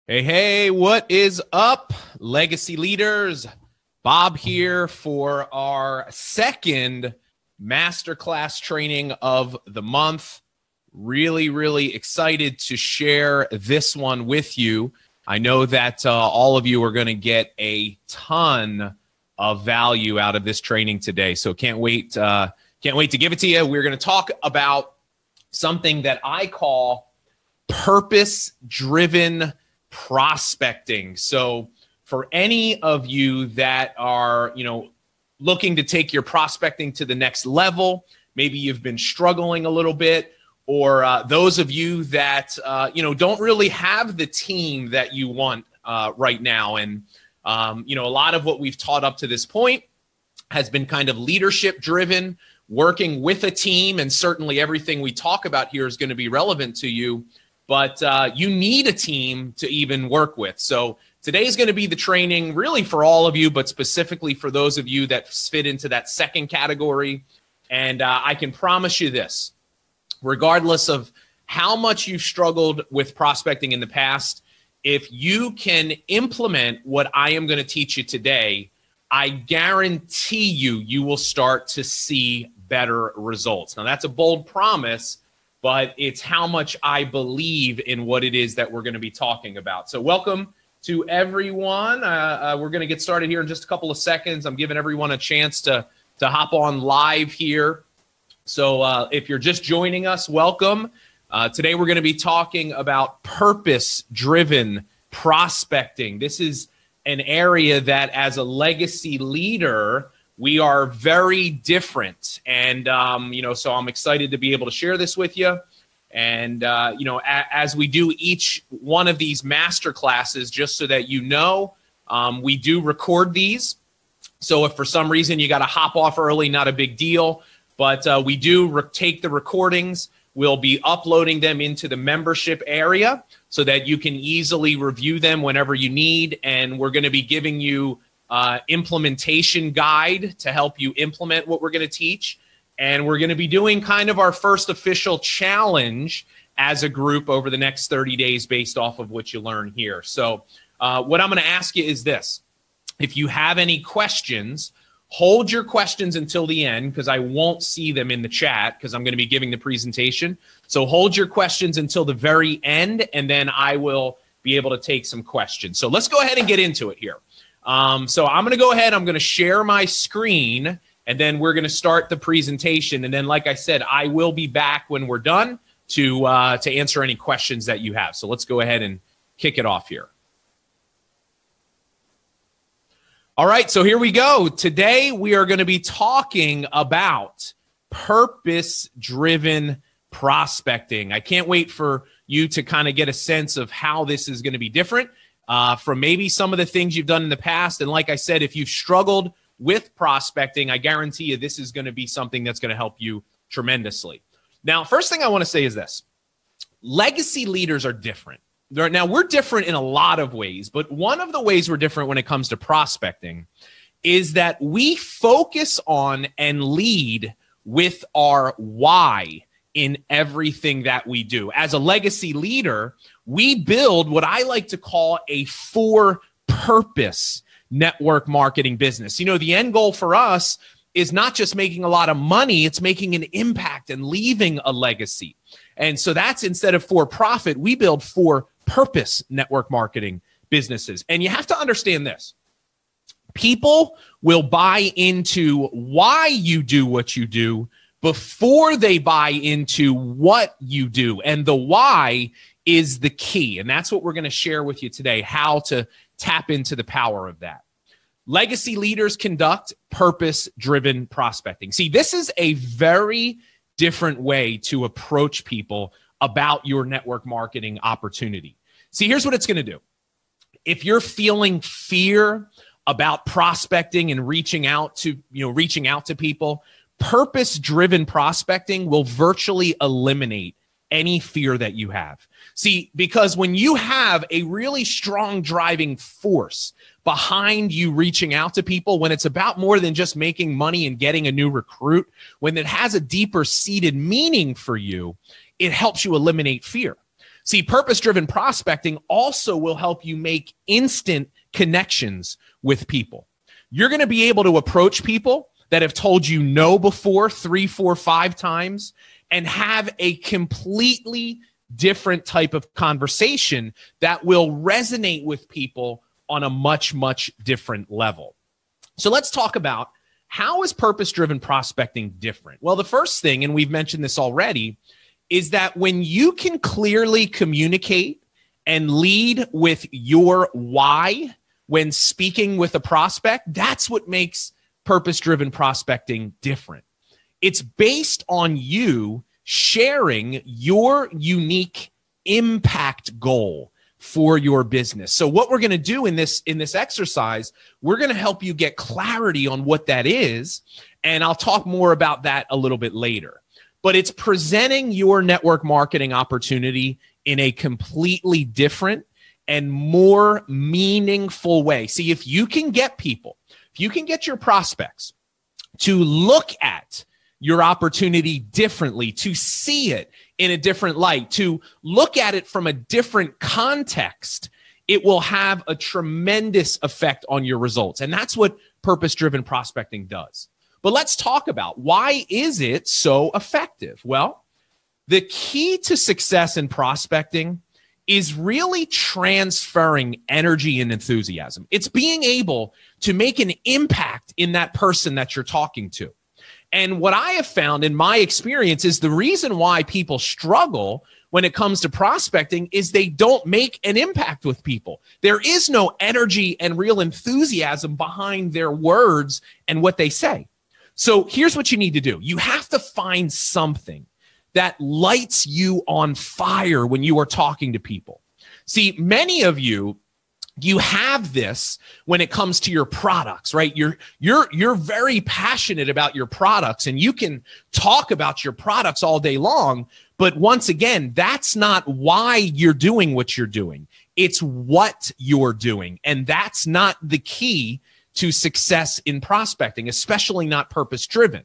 Hey, what is up, legacy leaders? Bob here for our second masterclass training of the month. Really excited to share this one with you. I know that all of you are going to get a ton of value out of this training today. So can't wait to give it to you. We're going to talk about something that I call purpose-driven prospecting. So for any of you that are, looking to take your prospecting to the next level, maybe you've been struggling a little bit, or those of you that, don't really have the team that you want right now. And, a lot of what we've taught up to this point has been kind of leadership driven, working with a team. And certainly everything we talk about here is going to be relevant to you. But you need a team to even work with. So today's going to be the training really for all of you, but specifically for those of you that fit into that second category. And I can promise you this, regardless of how much you've struggled with prospecting in the past, if you can implement what I am going to teach you today, I guarantee you will start to see better results. Now, that's a bold promise, but it's how much I believe in what it is that we're going to be talking about. So welcome to everyone. We're going to get started here in just a couple of seconds. I'm giving everyone a chance to hop on live here. So if you're just joining us, welcome. Today we're going to be talking about purpose-driven prospecting. This is an area that as a legacy leader, we are very different. And, so I'm excited to be able to share this with you. And, as we do each one of these master classes, just so that we do record these. So if for some reason you got to hop off early, not a big deal. But we do take the recordings. We'll be uploading them into the membership area so that you can easily review them whenever you need. And we're going to be giving you implementation guide to help you implement what we're going to teach. And we're going to be doing kind of our first official challenge as a group over the next 30 days based off of what you learn here. So what I'm going to ask you is this. If you have any questions, hold your questions until the end because I won't see them in the chat because I'm going to be giving the presentation. So hold your questions until the very end, and then I will be able to take some questions. So let's go ahead and get into it here. So I'm going to go ahead. I'm going to share my screen, and then we're going to start the presentation. And then, like I said, I will be back when we're done to answer any questions that you have. So let's go ahead and kick it off here. All right, so here we go. Today, we are going to be talking about purpose-driven prospecting. I can't wait for you to kind of get a sense of how this is going to be different from maybe some of the things you've done in the past. And like I said, if you've struggled with prospecting, I guarantee you this is going to be something that's going to help you tremendously. Now, first thing I want to say is this. Legacy leaders are different. Now, we're different in a lot of ways, but one of the ways we're different when it comes to prospecting is that we focus on and lead with our why in everything that we do. As a legacy leader, we build what I like to call a for-purpose network marketing business. The end goal for us is not just making a lot of money, it's making an impact and leaving a legacy. And so that's instead of for profit, we build for purpose network marketing businesses. And you have to understand this. People will buy into why you do what you do before they buy into what you do. And the why is the key. And that's what we're going to share with you today, how to tap into the power of that. Legacy leaders conduct purpose-driven prospecting. See, this is a very different way to approach people about your network marketing opportunity. See, here's what it's going to do. If you're feeling fear about prospecting and reaching out to people, purpose-driven prospecting will virtually eliminate any fear that you have. See, because when you have a really strong driving force behind you reaching out to people, when it's about more than just making money and getting a new recruit, when it has a deeper seated meaning for you, it helps you eliminate fear. See, purpose-driven prospecting also will help you make instant connections with people. You're going to be able to approach people that have told you no before 3, 4, 5 times and have a completely different type of conversation that will resonate with people on a much, much different level. So let's talk about, how is purpose-driven prospecting different? Well, the first thing, and we've mentioned this already, is that when you can clearly communicate and lead with your why when speaking with a prospect, that's what makes purpose-driven prospecting different. It's based on you sharing your unique impact goal for your business. So what we're going to do in this exercise, we're going to help you get clarity on what that is, and I'll talk more about that a little bit later. But it's presenting your network marketing opportunity in a completely different and more meaningful way. See, if you can get people, if you can get your prospects to look at your opportunity differently, to see it in a different light, to look at it from a different context, it will have a tremendous effect on your results. And that's what purpose-driven prospecting does. But let's talk about, why is it so effective? Well, the key to success in prospecting is really transferring energy and enthusiasm. It's being able to make an impact in that person that you're talking to. And what I have found in my experience is the reason why people struggle when it comes to prospecting is they don't make an impact with people. There is no energy and real enthusiasm behind their words and what they say. So here's what you need to do. You have to find something that lights you on fire when you are talking to people. See, many of you have this when it comes to your products, right? You're very passionate about your products, and you can talk about your products all day long. But once again, that's not why you're doing what you're doing. It's what you're doing. And that's not the key to success in prospecting, especially not purpose-driven.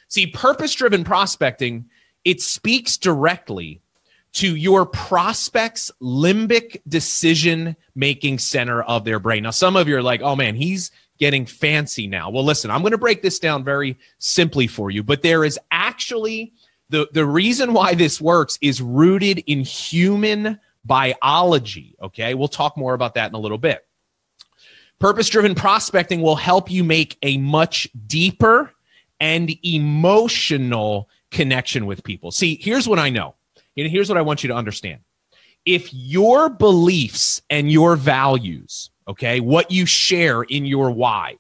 See, purpose-driven prospecting, it speaks directly to your prospect's limbic decision-making center of their brain. Now, some of you are like, oh man, he's getting fancy now. Well, listen, I'm going to break this down very simply for you, but there is actually, the reason why this works is rooted in human biology, okay? We'll talk more about that in a little bit. Purpose-driven prospecting will help you make a much deeper and emotional connection with people. See, here's what I know. And here's what I want you to understand. If your beliefs and your values, okay, what you share in your why,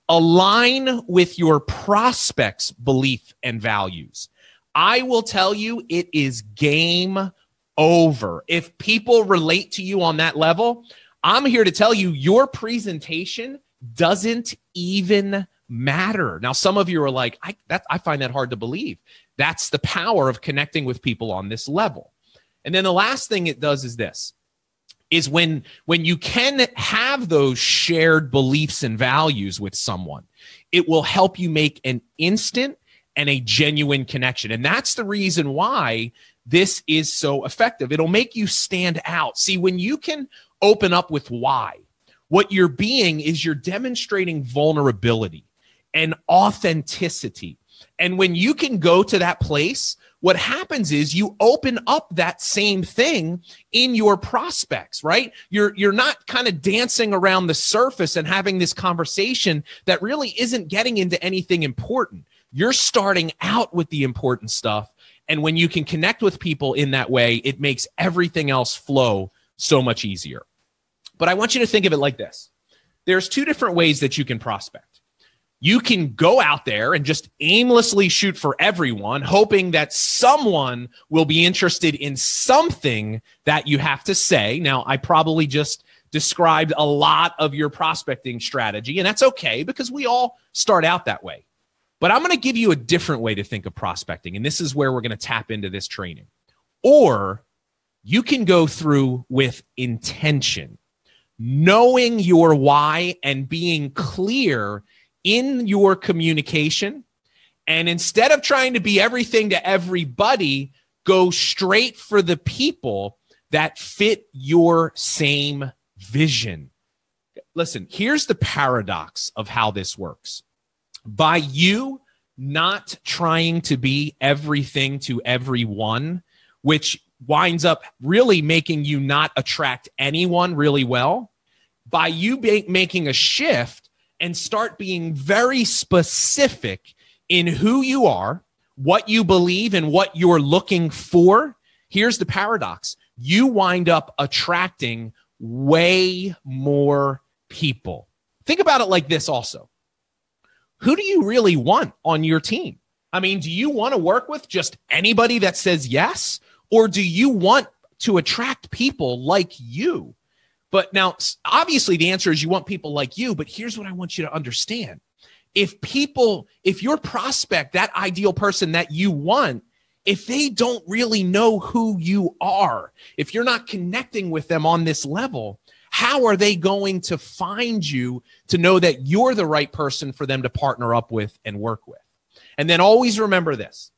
align with your prospect's belief and values, I will tell you it is game over. If people relate to you on that level, I'm here to tell you your presentation doesn't even matter. Now, some of you are like, I find that hard to believe. That's the power of connecting with people on this level. And then the last thing it does is this, is when you can have those shared beliefs and values with someone, it will help you make an instant and a genuine connection. And that's the reason why this is so effective. It'll make you stand out. See, when you can open up with why, what you're being is you're demonstrating vulnerability and authenticity. And when you can go to that place, what happens is you open up that same thing in your prospects, right? You're not kind of dancing around the surface and having this conversation that really isn't getting into anything important. You're starting out with the important stuff. And when you can connect with people in that way, it makes everything else flow so much easier. But I want you to think of it like this. There's two different ways that you can prospect. You can go out there and just aimlessly shoot for everyone, hoping that someone will be interested in something that you have to say. Now, I probably just described a lot of your prospecting strategy, and that's okay because we all start out that way. But I'm going to give you a different way to think of prospecting, and this is where we're going to tap into this training. Or you can go through with intention, knowing your why and being clear in your communication. And instead of trying to be everything to everybody, go straight for the people that fit your same vision. Listen, here's the paradox of how this works. By you not trying to be everything to everyone, which winds up really making you not attract anyone really well, by you making a shift and start being very specific in who you are, what you believe, and what you're looking for, here's the paradox. You wind up attracting way more people. Think about it like this also. Who do you really want on your team? I mean, do you want to work with just anybody that says yes? Or do you want to attract people like you? But now, obviously, the answer is you want people like you. But here's what I want you to understand. If your prospect, that ideal person that you want, if they don't really know who you are, if you're not connecting with them on this level, how are they going to find you to know that you're the right person for them to partner up with and work with? And then always remember this.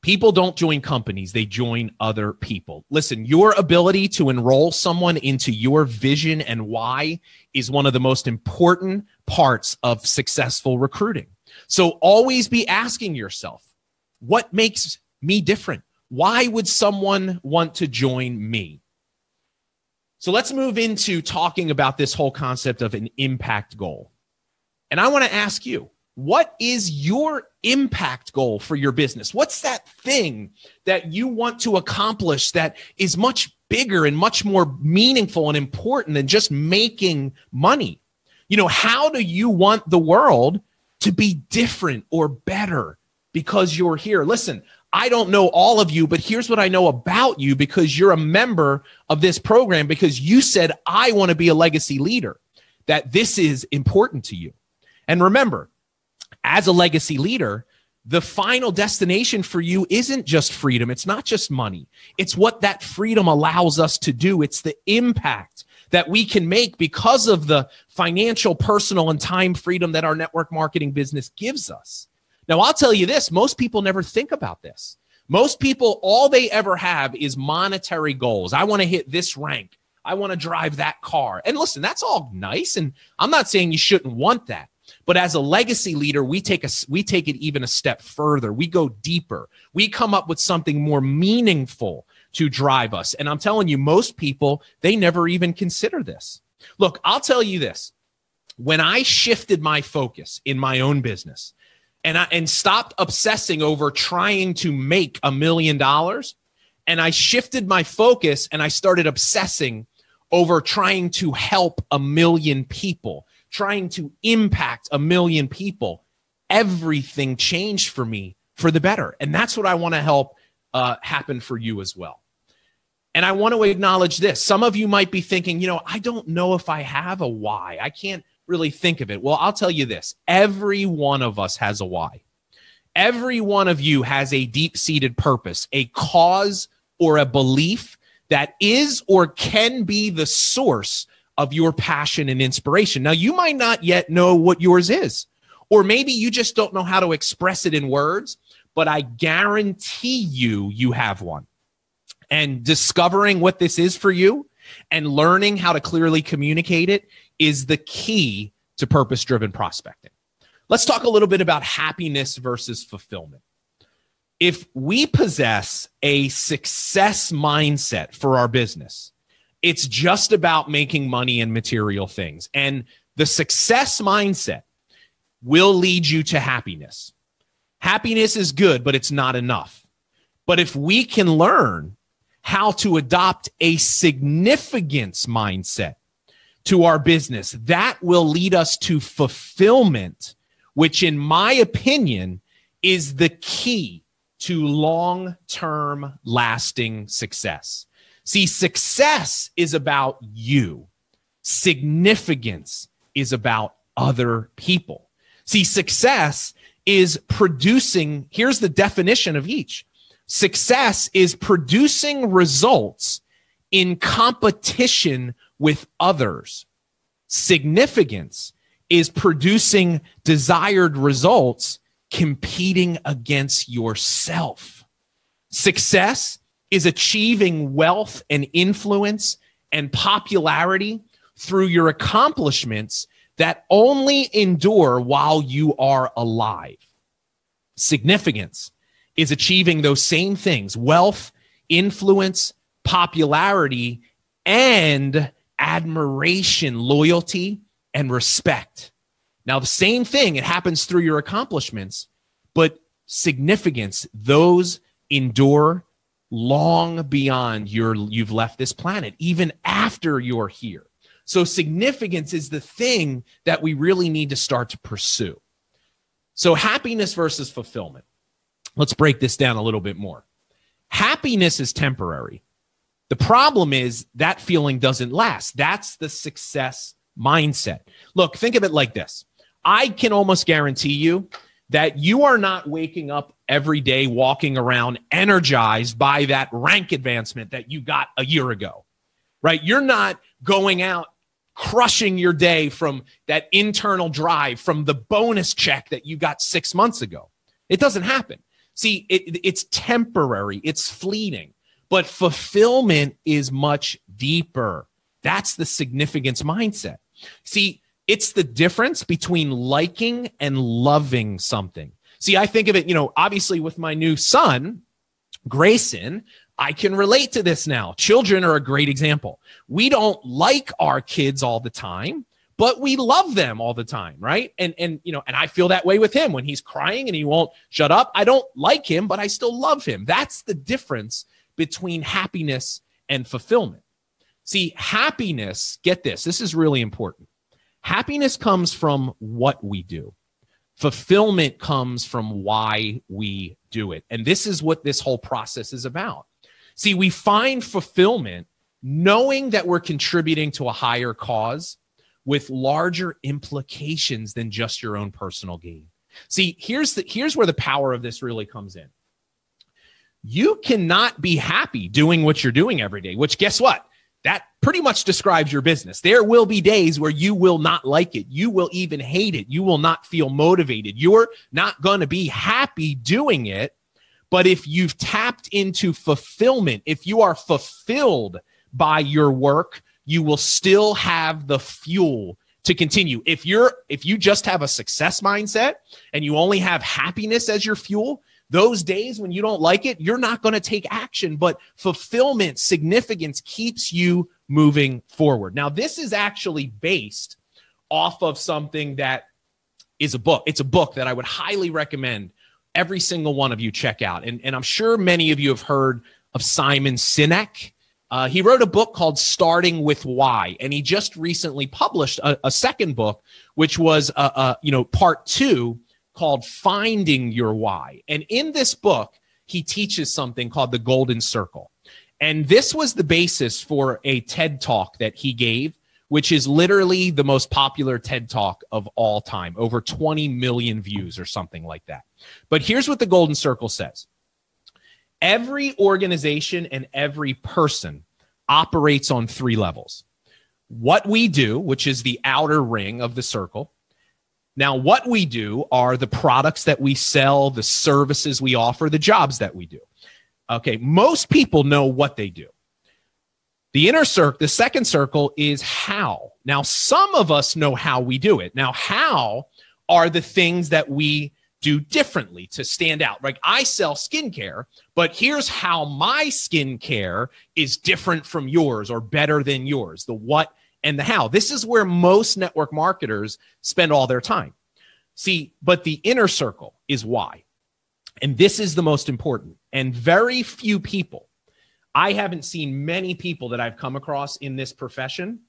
People don't join companies, they join other people. Listen, your ability to enroll someone into your vision and why is one of the most important parts of successful recruiting. So always be asking yourself, what makes me different? Why would someone want to join me? So let's move into talking about this whole concept of an impact goal. And I want to ask you, what is your impact goal for your business? What's that thing that you want to accomplish that is much bigger and much more meaningful and important than just making money? You know, how do you want the world to be different or better because you're here? Listen, I don't know all of you, but here's what I know about you because you're a member of this program, because you said, I want to be a legacy leader, that this is important to you. And remember, as a legacy leader, the final destination for you isn't just freedom. It's not just money. It's what that freedom allows us to do. It's the impact that we can make because of the financial, personal, and time freedom that our network marketing business gives us. Now, I'll tell you this, most people never think about this. Most people, all they ever have is monetary goals. I want to hit this rank. I want to drive that car. And listen, that's all nice. And I'm not saying you shouldn't want that. But as a legacy leader, we take it even a step further. We go deeper. We come up with something more meaningful to drive us. And I'm telling you, most people, they never even consider this. Look, I'll tell you this. When I shifted my focus in my own business and stopped obsessing over trying to make $1 million, and I shifted my focus and I started obsessing over trying to help 1 million people, trying to impact 1 million people, everything changed for me for the better. And that's what I want to help happen for you as well. And I want to acknowledge this. Some of you might be thinking, I don't know if I have a why. I can't really think of it. Well, I'll tell you this. Every one of us has a why. Every one of you has a deep-seated purpose, a cause or a belief that is or can be the source of your passion and inspiration. Now, you might not yet know what yours is, or maybe you just don't know how to express it in words, but I guarantee you have one. And discovering what this is for you and learning how to clearly communicate it is the key to purpose-driven prospecting. Let's talk a little bit about happiness versus fulfillment. If we possess a success mindset for our business, it's just about making money and material things. And the success mindset will lead you to happiness. Happiness is good, but it's not enough. But if we can learn how to adopt a significance mindset to our business, that will lead us to fulfillment, which in my opinion is the key to long-term lasting success. See, success is about you. Significance is about other people. See, success is producing, here's the definition of each. Success is producing results in competition with others. Significance is producing desired results competing against yourself. Success is achieving wealth and influence and popularity through your accomplishments that only endure while you are alive. Significance is achieving those same things: wealth, influence, popularity, and admiration, loyalty, and respect. Now, the same thing, it happens through your accomplishments, but significance, those endure long beyond you've left this planet, even after you're here. So significance is the thing that we really need to start to pursue. So happiness versus fulfillment. Let's break this down a little bit more. Happiness is temporary. The problem is that feeling doesn't last. That's the success mindset. Look, think of it like this. I can almost guarantee you that you are not waking up every day walking around energized by that rank advancement that you got a year ago, right? You're not going out crushing your day from that internal drive, from the bonus check that you got 6 months ago. It doesn't happen. See, it's temporary, it's fleeting, but fulfillment is much deeper. That's the significance mindset. See, it's the difference between liking and loving something. See, I think of it, obviously with my new son, Grayson, I can relate to this now. Children are a great example. We don't like our kids all the time, but we love them all the time, right? And I feel that way with him when he's crying and he won't shut up. I don't like him, but I still love him. That's the difference between happiness and fulfillment. See, happiness, get this is really important. Happiness comes from what we do. Fulfillment comes from why we do it. And this is what this whole process is about. See, we find fulfillment knowing that we're contributing to a higher cause with larger implications than just your own personal gain. See, here's where the power of this really comes in. You cannot be happy doing what you're doing every day, which guess what? That pretty much describes your business. There will be days where you will not like it. You will even hate it. You will not feel motivated. You're not going to be happy doing it. But if you've tapped into fulfillment, if you are fulfilled by your work, you will still have the fuel to continue. If you just have a success mindset and you only have happiness as your fuel, those days when you don't like it, you're not going to take action, but fulfillment, significance keeps you moving forward. Now, this is actually based off of something that is a book. It's a book that I would highly recommend every single one of you check out. And I'm sure many of you have heard of Simon Sinek. He wrote a book called Starting with Why, and he just recently published a second book, which was part 2, called Finding Your Why. And in this book, he teaches something called the Golden Circle. And this was the basis for a TED Talk that he gave, which is literally the most popular TED Talk of all time, over 20 million views or something like that. But here's what the Golden Circle says. Every organization and every person operates on 3 levels. What we do, which is the outer ring of the circle. Now, what we do are the products that we sell, the services we offer, the jobs that we do. Okay, most people know what they do. The inner circle, the second circle, is how. Now, some of us know how we do it. Now, how are the things that we do differently to stand out? Like, I sell skincare, but here's how my skincare is different from yours or better than yours, the what and the how. This is where most network marketers spend all their time. See, but the inner circle is why. And this is the most important. And very few people, I haven't seen many people that I've come across in this profession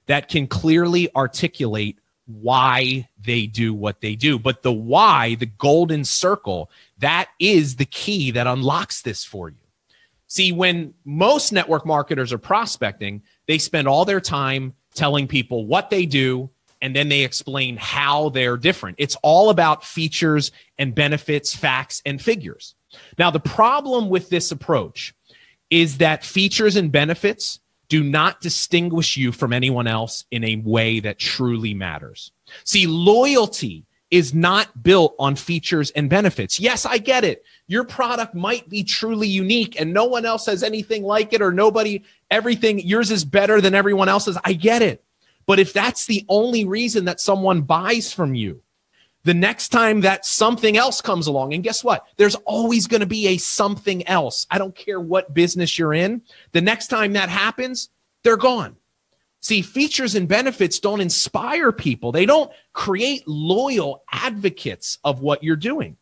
that can clearly articulate why they do what they do. But the why, the golden circle, that is the key that unlocks this for you. See, when most network marketers are prospecting, they spend all their time telling people what they do, and then they explain how they're different. It's all about features and benefits, facts, and figures. Now, the problem with this approach is that features and benefits do not distinguish you from anyone else in a way that truly matters. See, loyalty is not built on features and benefits. Yes, I get it. Your product might be truly unique and no one else has anything like it, or yours is better than everyone else's. I get it. But if that's the only reason that someone buys from you, the next time that something else comes along, and guess what? There's always going to be a something else. I don't care what business you're in. The next time that happens, they're gone. See, features and benefits don't inspire people. They don't create loyal advocates of what you're doing.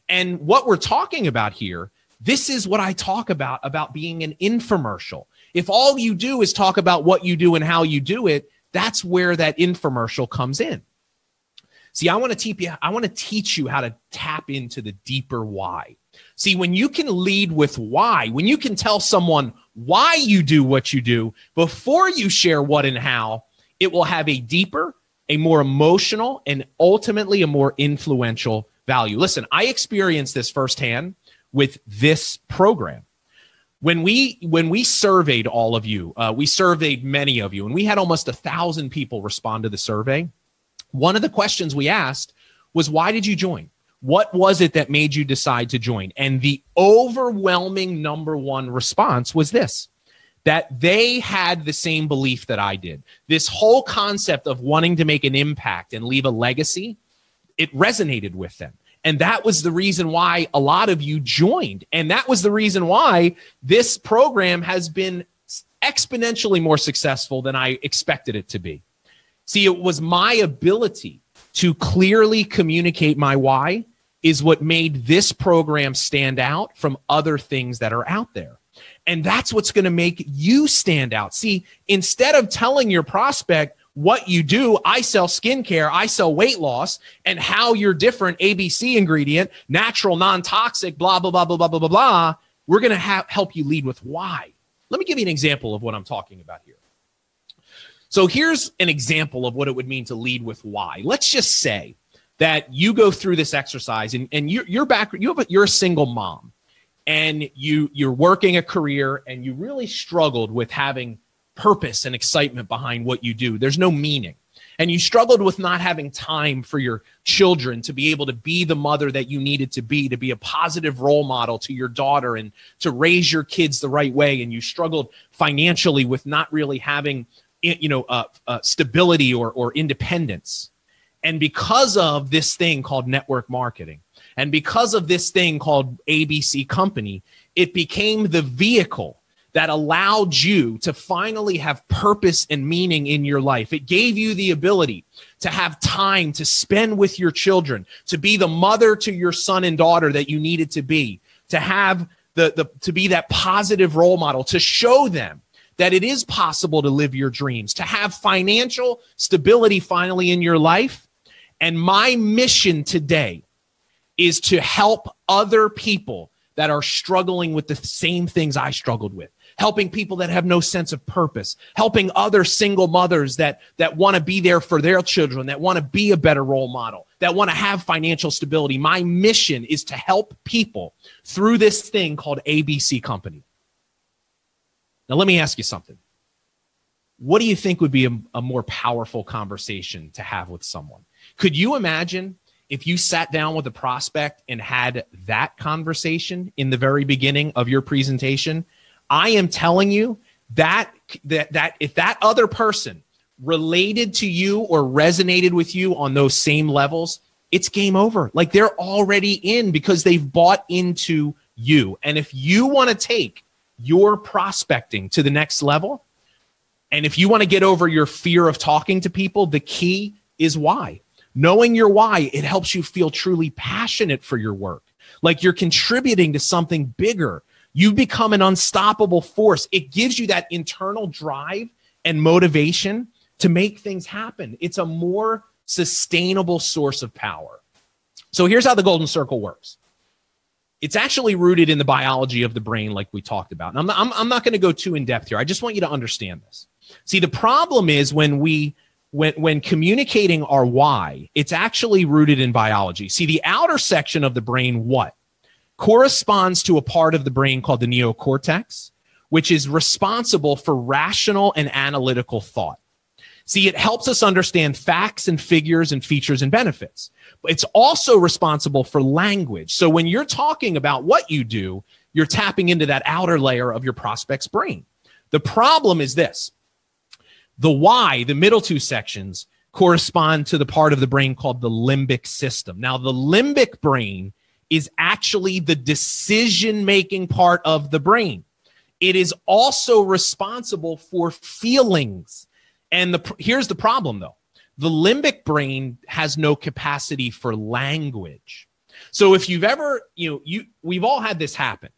And what we're talking about here, this is what I talk about being an infomercial. If all you do is talk about what you do and how you do it, that's where that infomercial comes in. See, I want to teach you how to tap into the deeper why. See, when you can lead with why, when you can tell someone why you do what you do before you share what and how, it will have a deeper, a more emotional, and ultimately a more influential value. Listen, I experienced this firsthand with this program. When we surveyed all of you, we surveyed many of you, and we had almost 1,000 people respond to the survey. One of the questions we asked was, why did you join? What was it that made you decide to join? And the overwhelming number one response was this, that they had the same belief that I did. This whole concept of wanting to make an impact and leave a legacy, it resonated with them. And that was the reason why a lot of you joined. And that was the reason why this program has been exponentially more successful than I expected it to be. See, it was my ability to clearly communicate my why is what made this program stand out from other things that are out there. And that's what's going to make you stand out. See, instead of telling your prospect what you do, I sell skincare, I sell weight loss, and how you're different, ABC ingredient, natural, non-toxic, blah, blah, blah, blah, blah, blah, blah, blah, we're going to help you lead with why. Let me give you an example of what I'm talking about here. So here's an example of what it would mean to lead with why. Let's just say that you go through this exercise and you're a single mom and you're working a career and you really struggled with having purpose and excitement behind what you do. There's no meaning. And you struggled with not having time for your children to be able to be the mother that you needed to be a positive role model to your daughter and to raise your kids the right way. And you struggled financially with not really having stability or independence. And because of this thing called network marketing, and because of this thing called ABC Company, it became the vehicle that allowed you to finally have purpose and meaning in your life. It gave you the ability to have time to spend with your children, to be the mother to your son and daughter that you needed to be, to have to be that positive role model, to show them that it is possible to live your dreams, to have financial stability finally in your life. And my mission today is to help other people that are struggling with the same things I struggled with, helping people that have no sense of purpose, helping other single mothers that want to be there for their children, that want to be a better role model, that want to have financial stability. My mission is to help people through this thing called ABC Company. Now, let me ask you something. What do you think would be a more powerful conversation to have with someone? Could you imagine if you sat down with a prospect and had that conversation in the very beginning of your presentation? I am telling you that if that other person related to you or resonated with you on those same levels, it's game over. Like, they're already in because they've bought into you. And if you want to take your prospecting to the next level, and if you want to get over your fear of talking to people, the key is why. Knowing your why, it helps you feel truly passionate for your work, like you're contributing to something bigger. You become an unstoppable force. It gives you that internal drive and motivation to make things happen. It's a more sustainable source of power. So here's how the golden circle works. It's actually rooted in the biology of the brain, like we talked about. And I'm not going to go too in depth here. I just want you to understand this. See, the problem is when communicating our why, it's actually rooted in biology. See, the outer section of the brain, corresponds to a part of the brain called the neocortex, which is responsible for rational and analytical thought. See, it helps us understand facts and figures and features and benefits. But it's also responsible for language. So when you're talking about what you do, you're tapping into that outer layer of your prospect's brain. The problem is this. The why, the middle two sections, correspond to the part of the brain called the limbic system. Now, the limbic brain is actually the decision-making part of the brain. It is also responsible for feelings. And here's the problem, though. The limbic brain has no capacity for language. So if you've ever, we've all had this happen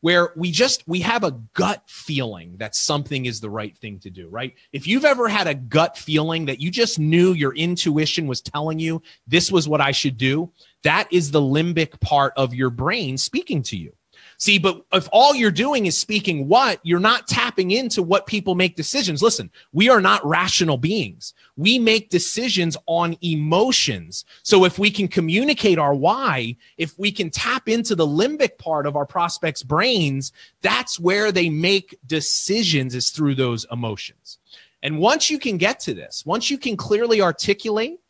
where we have a gut feeling that something is the right thing to do, right? If you've ever had a gut feeling that you just knew your intuition was telling you this was what I should do, that is the limbic part of your brain speaking to you. See, but if all you're doing is speaking what, you're not tapping into what people make decisions. Listen, we are not rational beings. We make decisions on emotions. So if we can communicate our why, if we can tap into the limbic part of our prospects' brains, that's where they make decisions, is through those emotions. And once you can get to this, once you can clearly articulate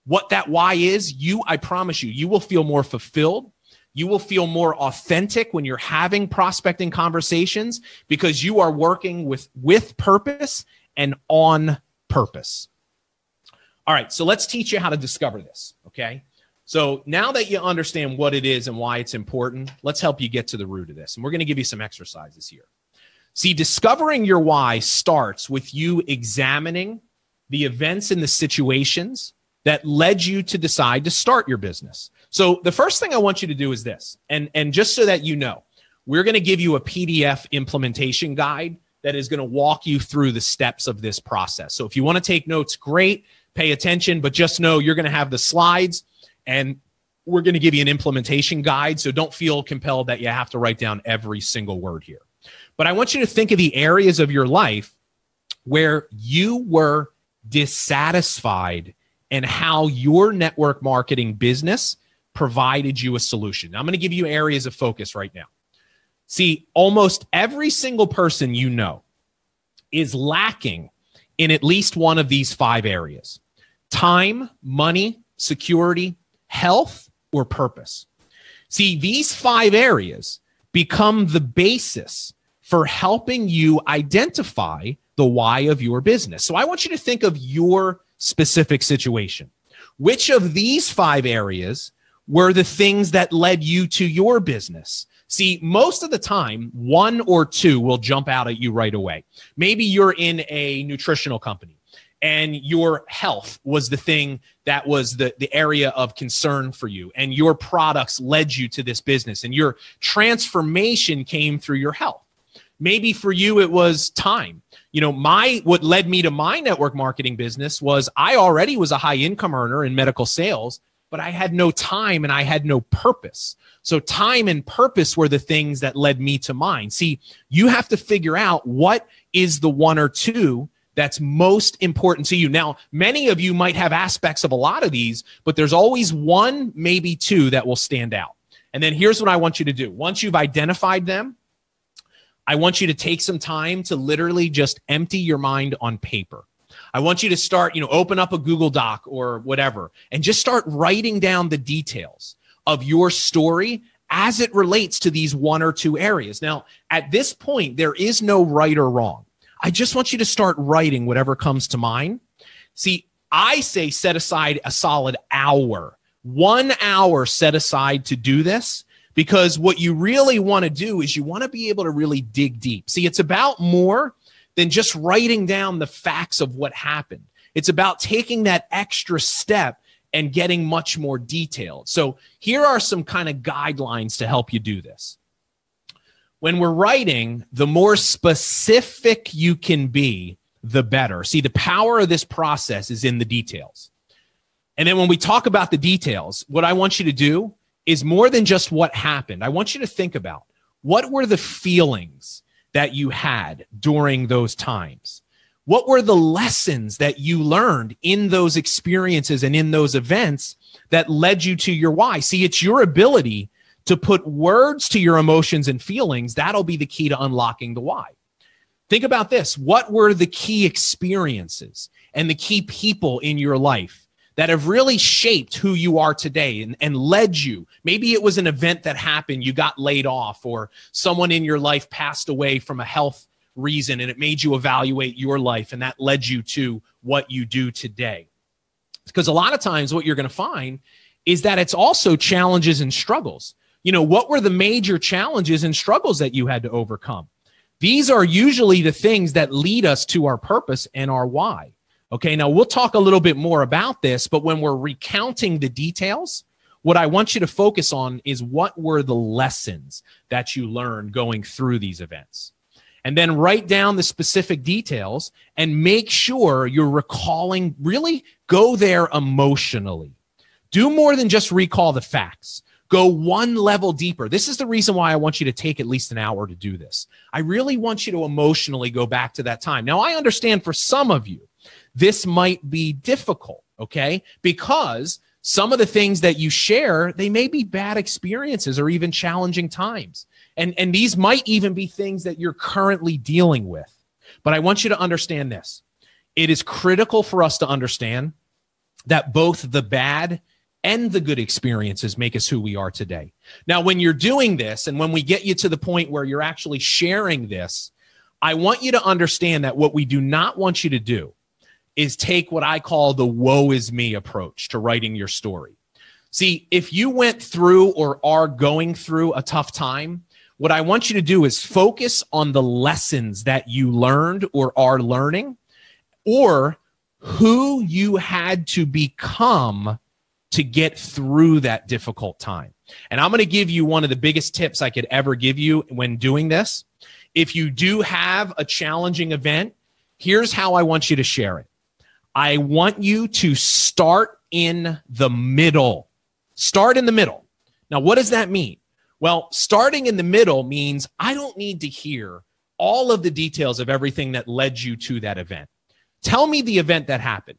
what that why is, I promise you will feel more fulfilled. You will feel more authentic when you're having prospecting conversations because you are working with purpose and on purpose. All right, so let's teach you how to discover this, okay? So now that you understand what it is and why it's important, let's help you get to the root of this. And we're going to give you some exercises here. See, discovering your why starts with you examining the events and the situations that led you to decide to start your business. So the first thing I want you to do is this, and just so that you know, we're going to give you a PDF implementation guide that is going to walk you through the steps of this process. So if you want to take notes, great, pay attention, but just know you're going to have the slides and we're going to give you an implementation guide. So don't feel compelled that you have to write down every single word here. But I want you to think of the areas of your life where you were dissatisfied and how your network marketing business provided you a solution. Now, I'm going to give you areas of focus right now. See, almost every single person you know is lacking in at least one of these 5 areas: time, money, security, health, or purpose. See, these 5 areas become the basis for helping you identify the why of your business. So I want you to think of your specific situation. Which of these 5 areas were the things that led you to your business? See, most of the time, 1 or 2 will jump out at you right away. Maybe you're in a nutritional company and your health was the thing that was the area of concern for you, and your products led you to this business, and your transformation came through your health. Maybe for you, it was time. What led me to my network marketing business was I already was a high income earner in medical sales, but I had no time and I had no purpose. So time and purpose were the things that led me to mine. See, you have to figure out what is the 1 or 2 that's most important to you. Now, many of you might have aspects of a lot of these, but there's always 1, maybe 2 that will stand out. And then here's what I want you to do. Once you've identified them, I want you to take some time to literally just empty your mind on paper. I want you to start, open up a Google Doc or whatever, and just start writing down the details of your story as it relates to these 1 or 2 areas. Now, at this point, there is no right or wrong. I just want you to start writing whatever comes to mind. See, I say set aside a solid hour, 1 hour set aside to do this. Because what you really want to do is you want to be able to really dig deep. See, it's about more than just writing down the facts of what happened. It's about taking that extra step and getting much more detailed. So here are some kind of guidelines to help you do this. When we're writing, the more specific you can be, the better. See, the power of this process is in the details. And then when we talk about the details, what I want you to do is more than just what happened. I want you to think about what were the feelings that you had during those times? What were the lessons that you learned in those experiences and in those events that led you to your why? See, it's your ability to put words to your emotions and feelings. That'll be the key to unlocking the why. Think about this. What were the key experiences and the key people in your life that have really shaped who you are today and led you? Maybe it was an event that happened, you got laid off, or someone in your life passed away from a health reason, and it made you evaluate your life, and that led you to what you do today. Because a lot of times what you're going to find is that it's also challenges and struggles. What were the major challenges and struggles that you had to overcome? These are usually the things that lead us to our purpose and our why. Okay, now we'll talk a little bit more about this, but when we're recounting the details, what I want you to focus on is what were the lessons that you learned going through these events. And then write down the specific details and make sure you're recalling, really go there emotionally. Do more than just recall the facts. Go one level deeper. This is the reason why I want you to take at least an hour to do this. I really want you to emotionally go back to that time. Now, I understand for some of you, this might be difficult, okay? Because some of the things that you share, they may be bad experiences or even challenging times. And these might even be things that you're currently dealing with. But I want you to understand this. It is critical for us to understand that both the bad and the good experiences make us who we are today. Now, when you're doing this, and when we get you to the point where you're actually sharing this, I want you to understand that what we do not want you to do is take what I call the woe is me approach to writing your story. See, if you went through or are going through a tough time, what I want you to do is focus on the lessons that you learned or are learning, or who you had to become to get through that difficult time. And I'm going to give you one of the biggest tips I could ever give you when doing this. If you do have a challenging event, here's how I want you to share it. I want you to start in the middle. Start in the middle. Now, what does that mean? Well, starting in the middle means I don't need to hear all of the details of everything that led you to that event. Tell me the event that happened.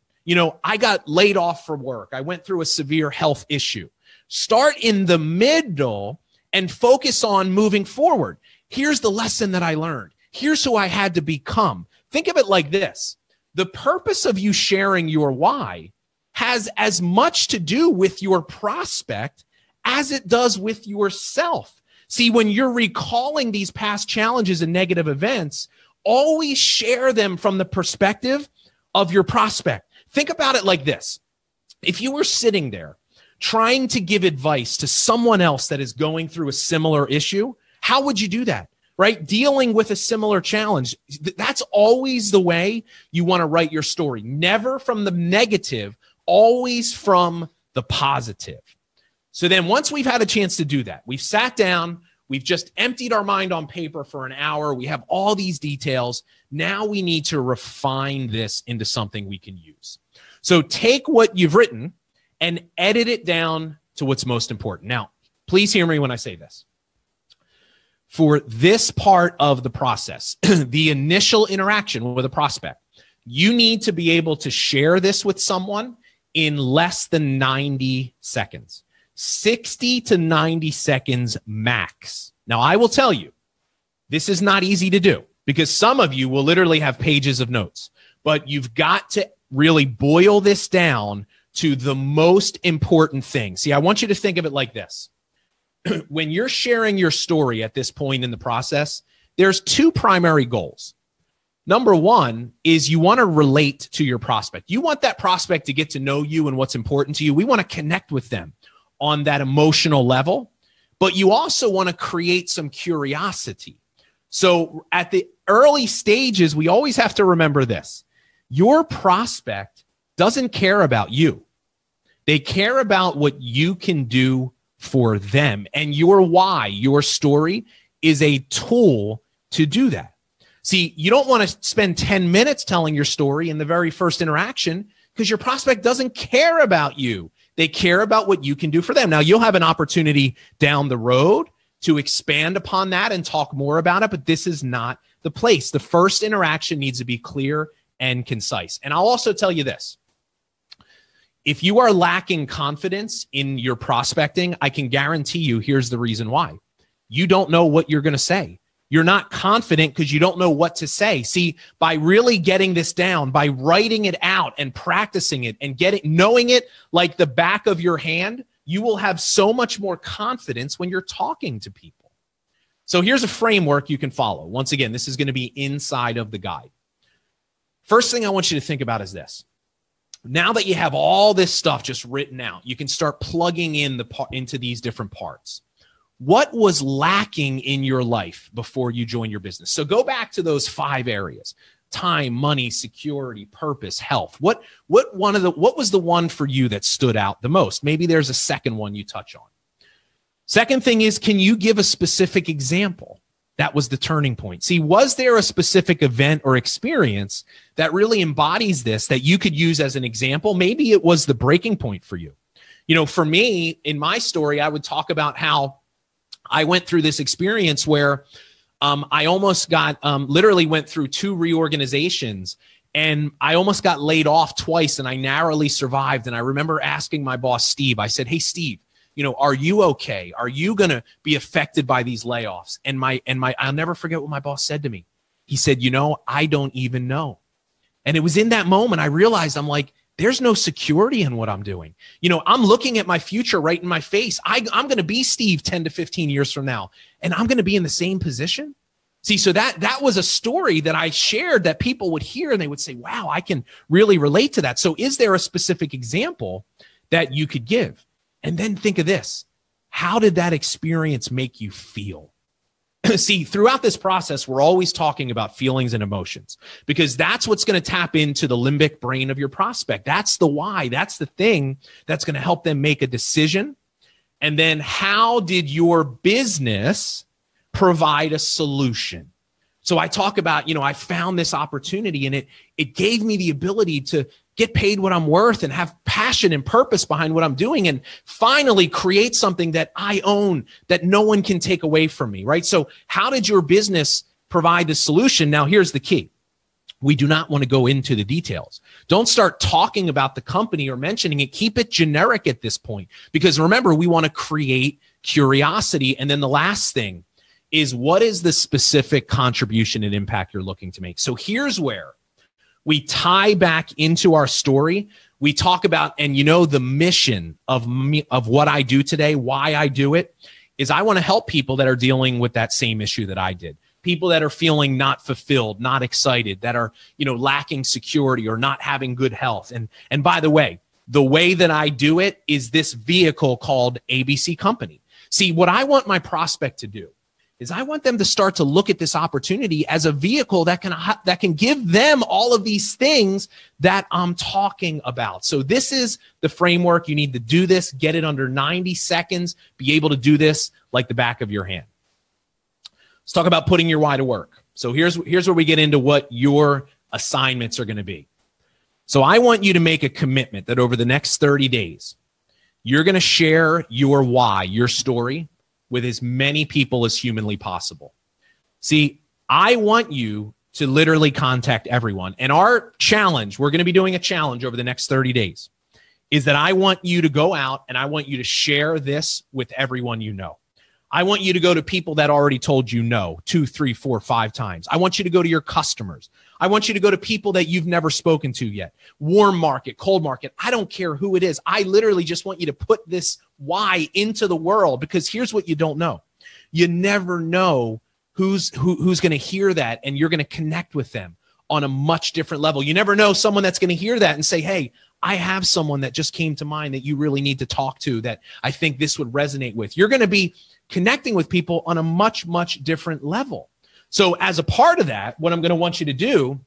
I got laid off from work. I went through a severe health issue. Start in the middle and focus on moving forward. Here's the lesson that I learned. Here's who I had to become. Think of it like this. The purpose of you sharing your why has as much to do with your prospect as it does with yourself. See, when you're recalling these past challenges and negative events, always share them from the perspective of your prospect. Think about it like this. If you were sitting there trying to give advice to someone else that is going through a similar issue, how would you do that? Right? Dealing with a similar challenge. That's always the way you want to write your story. Never from the negative, always from the positive. So then once we've had a chance to do that, we've sat down, we've just emptied our mind on paper for an hour. We have all these details. Now we need to refine this into something we can use. So take what you've written and edit it down to what's most important. Now, please hear me when I say this. For this part of the process, the initial interaction with a prospect, you need to be able to share this with someone in less than 90 seconds. 60 to 90 seconds max. Now, I will tell you, this is not easy to do because some of you will literally have pages of notes, but you've got to really boil this down to the most important thing. See, I want you to think of it like this. When you're sharing your story at this point in the process, there's two primary goals. Number one is you want to relate to your prospect. You want that prospect to get to know you and what's important to you. We want to connect with them on that emotional level, but you also want to create some curiosity. So at the early stages, we always have to remember this. Your prospect doesn't care about you. They care about what you can do for them. And your why, your story, is a tool to do that. See, you don't want to spend 10 minutes telling your story in the very first interaction because your prospect doesn't care about you. They care about what you can do for them. Now, you'll have an opportunity down the road to expand upon that and talk more about it, but this is not the place. The first interaction needs to be clear and concise. And I'll also tell you this. If you are lacking confidence in your prospecting, I can guarantee you here's the reason why. You don't know what you're going to say. You're not confident because you don't know what to say. See, by really getting this down, by writing it out and practicing it and knowing it like the back of your hand, you will have so much more confidence when you're talking to people. So here's a framework you can follow. Once again, this is going to be inside of the guide. First thing I want you to think about is this. Now that you have all this stuff just written out, you can start plugging in into these different parts. What was lacking in your life before you joined your business? So go back to those 5 areas: time, money, security, purpose, health. What was the one for you that stood out the most? Maybe there's a second one you touch on. Second thing is, can you give a specific example? That was the turning point. See, was there a specific event or experience that really embodies this that you could use as an example? Maybe it was the breaking point for you. For me, in my story, I would talk about how I went through this experience where I almost literally went through 2 reorganizations, and I almost got laid off twice, and I narrowly survived. And I remember asking my boss, Steve, I said, "Hey, Steve, are you okay? Are you going to be affected by these layoffs?" And I'll never forget what my boss said to me. He said, "I don't even know." And it was in that moment I realized, I'm like, there's no security in what I'm doing. I'm looking at my future right in my face. I'm going to be Steve 10 to 15 years from now, and I'm going to be in the same position. See, so that was a story that I shared that people would hear and they would say, wow, I can really relate to that. So is there a specific example that you could give? And then think of this. How did that experience make you feel? See, throughout this process, we're always talking about feelings and emotions because that's what's going to tap into the limbic brain of your prospect. That's the why. That's the thing that's going to help them make a decision. And then how did your business provide a solution? So I talk about, I found this opportunity and it gave me the ability to get paid what I'm worth and have passion and purpose behind what I'm doing and finally create something that I own that no one can take away from me, right? So how did your business provide the solution? Now, here's the key. We do not want to go into the details. Don't start talking about the company or mentioning it. Keep it generic at this point because remember, we want to create curiosity. And then the last thing is, what is the specific contribution and impact you're looking to make? So here's where we tie back into our story. We talk about, and the mission of me, of what I do today, why I do it, is I want to help people that are dealing with that same issue that I did. People that are feeling not fulfilled, not excited, that are, lacking security or not having good health. And by the way that I do it is this vehicle called ABC Company. See, what I want my prospect to do is I want them to start to look at this opportunity as a vehicle that can give them all of these things that I'm talking about. So this is the framework. You need to do this, get it under 90 seconds, be able to do this like the back of your hand. Let's talk about putting your why to work. So here's where we get into what your assignments are going to be. So I want you to make a commitment that over the next 30 days, you're going to share your why, your story, with as many people as humanly possible. See, I want you to literally contact everyone. And our challenge, we're going to be doing a challenge over the next 30 days, is that I want you to go out and I want you to share this with everyone you know. I want you to go to people that already told you no 2, 3, 4, 5 times. I want you to go to your customers. I want you to go to people that you've never spoken to yet. Warm market, cold market. I don't care who it is. I literally just want you to put this why into the world because here's what you don't know. You never know who's going to hear that and you're going to connect with them on a much different level. You never know someone that's going to hear that and say, hey, I have someone that just came to mind that you really need to talk to that I think this would resonate with. You're going to be connecting with people on a much, much different level. So as a part of that, what I'm going to want you to do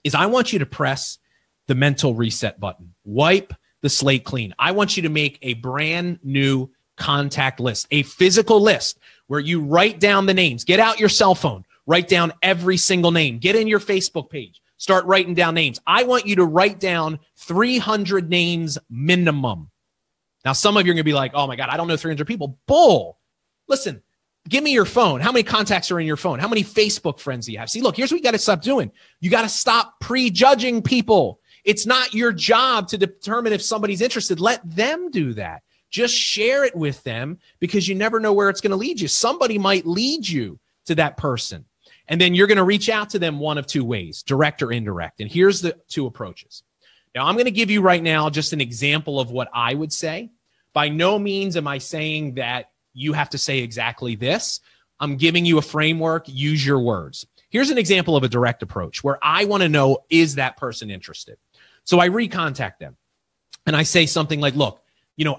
is I want you to press the mental reset button, wipe the slate clean. I want you to make a brand new contact list, a physical list where you write down the names, get out your cell phone, write down every single name, get in your Facebook page, start writing down names. I want you to write down 300 names minimum. Now, some of you are going to be like, oh my God, I don't know 300 people. Bull. Listen, give me your phone. How many contacts are in your phone? How many Facebook friends do you have? See, look, here's what you got to stop doing. You got to stop prejudging people. It's not your job to determine if somebody's interested. Let them do that. Just share it with them because you never know where it's going to lead you. Somebody might lead you to that person. And then you're going to reach out to them one of two ways, direct or indirect. And here's the two approaches. Now, I'm going to give you right now just an example of what I would say. By no means am I saying that you have to say exactly this. I'm giving you a framework. Use your words. Here's an example of a direct approach where I want to know, is that person interested? So I recontact them and I say something like, look,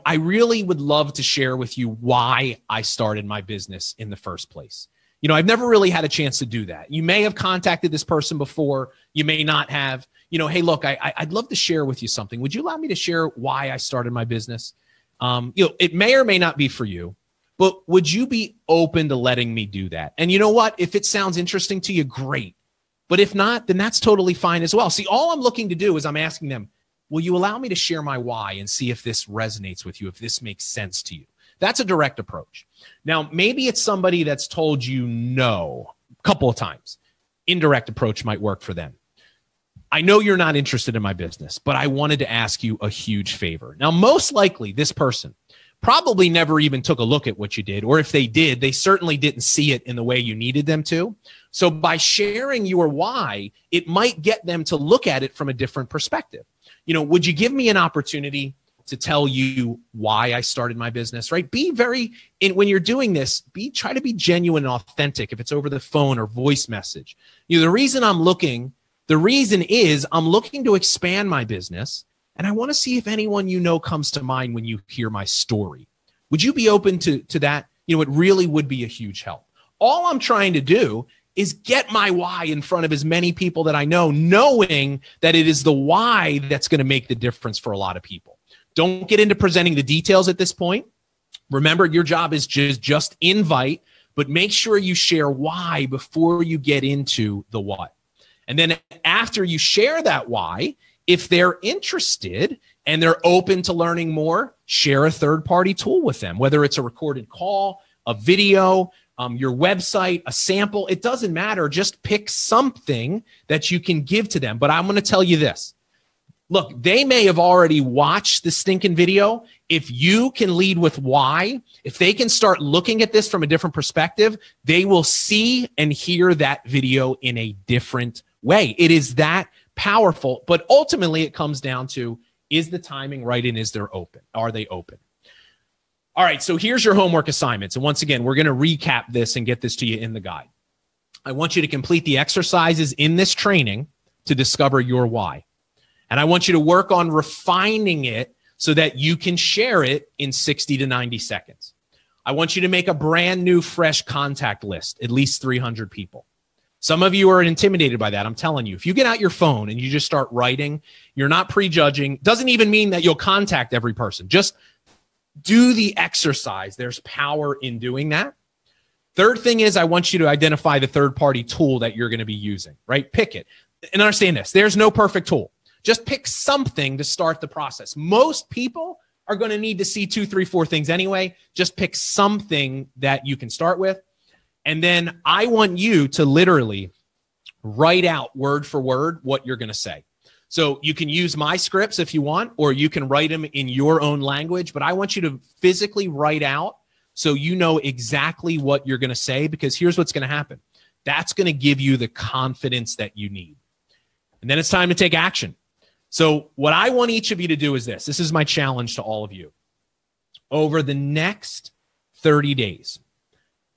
I really would love to share with you why I started my business in the first place. I've never really had a chance to do that. You may have contacted this person before. You may not have. Hey, look, I'd love to share with you something. Would you allow me to share why I started my business? It may or may not be for you, but would you be open to letting me do that? And you know what? If it sounds interesting to you, great. But if not, then that's totally fine as well. See, all I'm looking to do is I'm asking them, will you allow me to share my why and see if this resonates with you, if this makes sense to you? That's a direct approach. Now, maybe it's somebody that's told you no a couple of times. Indirect approach might work for them. I know you're not interested in my business, but I wanted to ask you a huge favor. Now, most likely this person probably never even took a look at what you did, or if they did, they certainly didn't see it in the way you needed them to. So by sharing your why, it might get them to look at it from a different perspective. Would you give me an opportunity to tell you why I started my business, right? When you're doing this, try to be genuine and authentic if it's over the phone or voice message. The reason is I'm looking to expand my business, and I want to see if anyone comes to mind when you hear my story. Would you be open to that? It really would be a huge help. All I'm trying to do is get my why in front of as many people that I know, knowing that it is the why that's going to make the difference for a lot of people. Don't get into presenting the details at this point. Remember, your job is just invite, but make sure you share why before you get into the what. And then after you share that why, if they're interested and they're open to learning more, share a third-party tool with them, whether it's a recorded call, a video, your website, a sample. It doesn't matter. Just pick something that you can give to them. But I'm going to tell you this. Look, they may have already watched the stinking video. If you can lead with why, if they can start looking at this from a different perspective, they will see and hear that video in a different way. It is that powerful. But ultimately, it comes down to, is the timing right and are they open? All right, so here's your homework assignments. And once again, we're going to recap this and get this to you in the guide. I want you to complete the exercises in this training to discover your why. And I want you to work on refining it so that you can share it in 60 to 90 seconds. I want you to make a brand new, fresh contact list, at least 300 people. Some of you are intimidated by that. I'm telling you, if you get out your phone and you just start writing, you're not prejudging. Doesn't even mean that you'll contact every person. Just do the exercise. There's power in doing that. Third thing is I want you to identify the third-party tool that you're going to be using, right? Pick it. And understand this. There's no perfect tool. Just pick something to start the process. Most people are going to need to see 2, 3, 4 things anyway. Just pick something that you can start with. And then I want you to literally write out word for word what you're going to say. So you can use my scripts if you want, or you can write them in your own language. But I want you to physically write out so you know exactly what you're going to say, because here's what's going to happen. That's going to give you the confidence that you need. And then it's time to take action. So what I want each of you to do is this. This is my challenge to all of you. Over the next 30 days,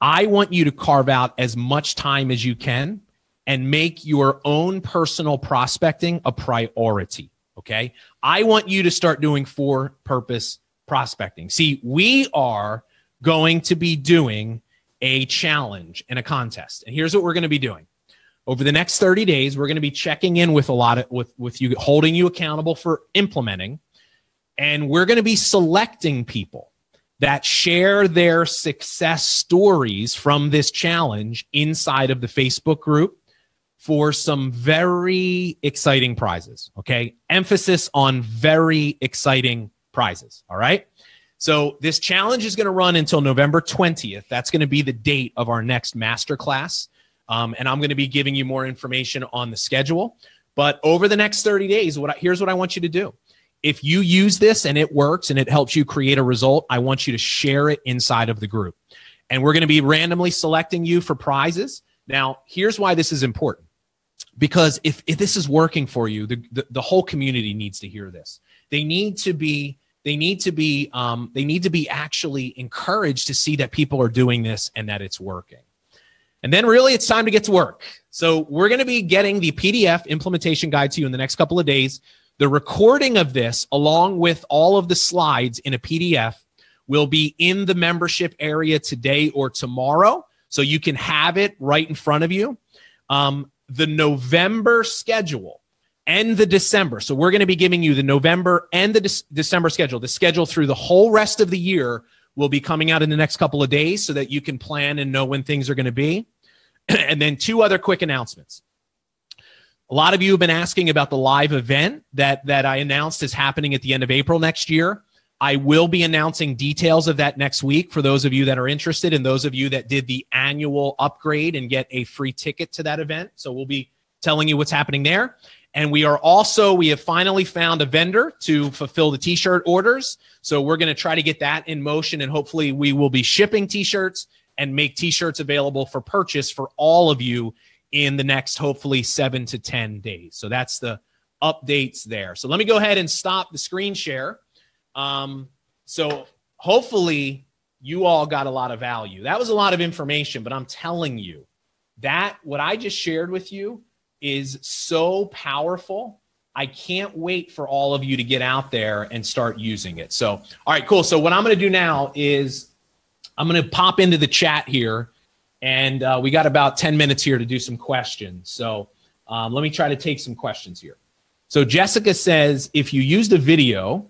I want you to carve out as much time as you can and make your own personal prospecting a priority, okay? I want you to start doing for-purpose prospecting. See, we are going to be doing a challenge and a contest. And here's what we're going to be doing. Over the next 30 days, we're going to be checking in with with you, holding you accountable for implementing. And we're going to be selecting people that share their success stories from this challenge inside of the Facebook group for some very exciting prizes, okay? Emphasis on very exciting prizes, all right? So this challenge is going to run until November 20th. That's going to be the date of our next masterclass. And I'm going to be giving you more information on the schedule. But over the next 30 days, here's what I want you to do. If you use this and it works and it helps you create a result, I want you to share it inside of the group. and we're going to be randomly selecting you for prizes. Now, here's why this is important. Because if this is working for you, the whole community needs to hear this. They need to be actually encouraged to see that people are doing this and that it's working. And then really it's time to get to work. So we're going to be getting the PDF implementation guide to you in the next couple of days. The recording of this, along with all of the slides in a PDF, will be in the membership area today or tomorrow. So you can have it right in front of you. The November schedule and the December. So we're going to be giving you the November and the December schedule. The schedule through the whole rest of the year will be coming out in the next couple of days so that you can plan and know when things are going to be. And then 2 other quick announcements. A lot of you have been asking about the live event that I announced is happening at the end of April next year. I will be announcing details of that next week for those of you that are interested and those of you that did the annual upgrade and get a free ticket to that event. So we'll be telling you what's happening there. And we have finally found a vendor to fulfill the t-shirt orders. So we're going to try to get that in motion, and hopefully we will be shipping t-shirts and make t-shirts available for purchase for all of you in the next, hopefully 7 to 10 days. So that's the updates there. So let me go ahead and stop the screen share. So hopefully you all got a lot of value. That was a lot of information, but I'm telling you that what I just shared with you is so powerful. I can't wait for all of you to get out there and start using it. So, all right, cool. So what I'm going to do now is I'm going to pop into the chat here, and we got about 10 minutes here to do some questions. So let me try to take some questions here. So Jessica says, if you used a video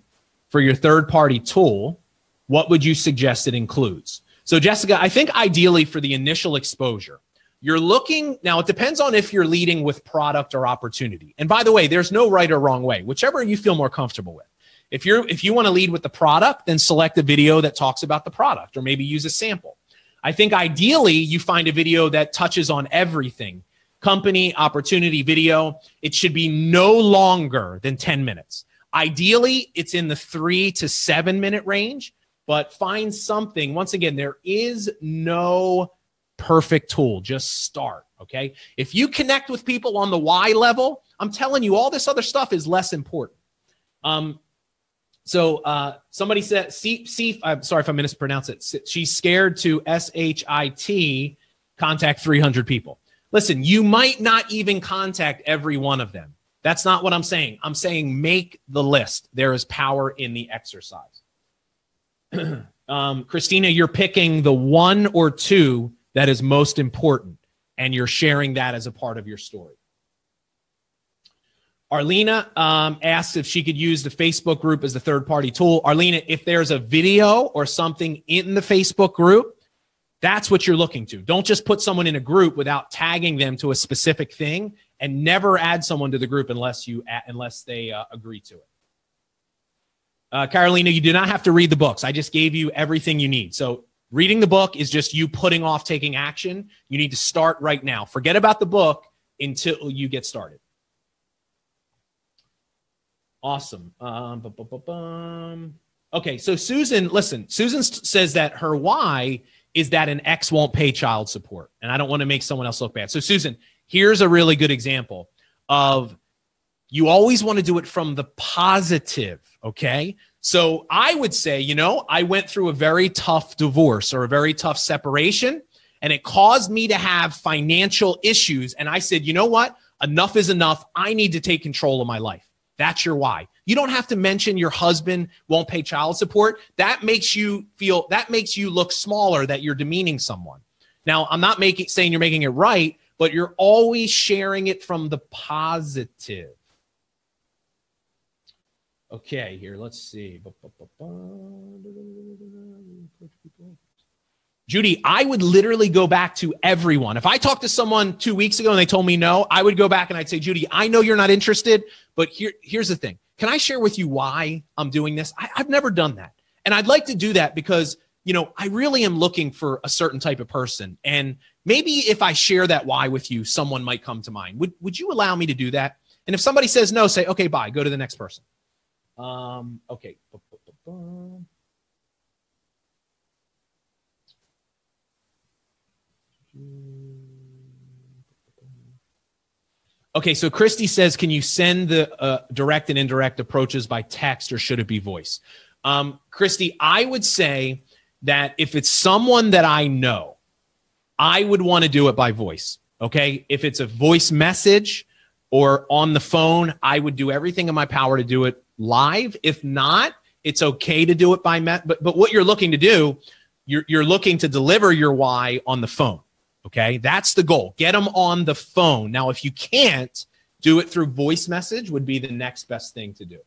for your third-party tool, what would you suggest it includes? So Jessica, I think ideally for the initial exposure, you're looking, now it depends on if you're leading with product or opportunity. And by the way, there's no right or wrong way, whichever you feel more comfortable with. If you want to lead with the product, then select a video that talks about the product or maybe use a sample. I think ideally you find a video that touches on everything. Company, opportunity, video. It should be no longer than 10 minutes. Ideally, it's in the 3 to 7 minute range, but find something. Once again, there is no perfect tool. Just start, okay? If you connect with people on the why level, I'm telling you, all this other stuff is less important. Somebody said, I'm sorry if I mispronounce it. She's scared to SHIT contact 300 people. Listen, you might not even contact every one of them. That's not what I'm saying. I'm saying make the list. There is power in the exercise. Christina, you're picking the 1 or 2 that is most important, and you're sharing that as a part of your story. Arlena asked if she could use the Facebook group as a third-party tool. Arlena, if there's a video or something in the Facebook group, that's what you're looking to. Don't just put someone in a group without tagging them to a specific thing, and never add someone to the group unless they agree to it. Carolina, you do not have to read the books. I just gave you everything you need. So reading the book is just you putting off taking action. You need to start right now. Forget about the book until you get started. Awesome. Okay, so Susan, listen, Susan says that her why is that an ex won't pay child support, and I don't want to make someone else look bad. So Susan, here's a really good example of you always want to do it from the positive, okay? So I would say, I went through a very tough divorce or a very tough separation, and it caused me to have financial issues. And I said, you know what? Enough is enough. I need to take control of my life. That's your why. You don't have to mention your husband won't pay child support. That makes you look smaller, that you're demeaning someone. Now, I'm not saying you're making it right, but you're always sharing it from the positive. Okay, here, let's see. Judy, I would literally go back to everyone. If I talked to someone 2 weeks ago and they told me no, I would go back and I'd say, Judy, I know you're not interested, but here's the thing. Can I share with you why I'm doing this? I've never done that. And I'd like to do that because, I really am looking for a certain type of person. And maybe if I share that why with you, someone might come to mind. Would you allow me to do that? And if somebody says no, say, okay, bye, go to the next person. Okay. Okay, so Christy says, can you send the direct and indirect approaches by text, or should it be voice? Christy, I would say that if it's someone that I know, I would want to do it by voice, okay? If it's a voice message or on the phone, I would do everything in my power to do it live. If not, it's okay to do it by but what you're looking to do, you're looking to deliver your why on the phone. Okay, that's the goal. Get them on the phone. Now, if you can't, do it through voice message would be the next best thing to do.